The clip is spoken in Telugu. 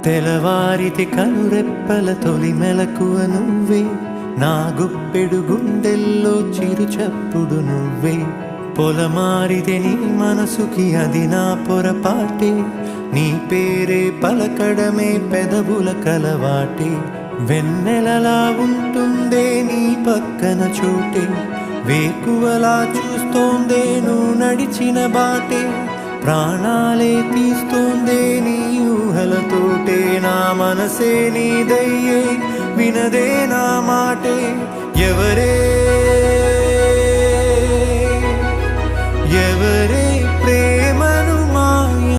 తెలవారితి కనురెప్పల తొలి మెలకువ నువ్వే, నా గుప్పెడు గుండెల్లో చిరు చప్పుడు నువ్వే. పొలమారితే నీ మనసుకి అది నా పొరపాటే, నీ పేరే పలకడమే పెదవుల కలవాటే. వెన్నెలలా ఉంటుందే నీ పక్కన చోటే, వేకువలా చూస్తోందే నువ్వు నడిచిన బాటే. ప్రాణాలే తీస్తోందే నీ ఊహలతోటే, నా మనసే నీదయ్యే వినదే నా మాటే. ఎవరే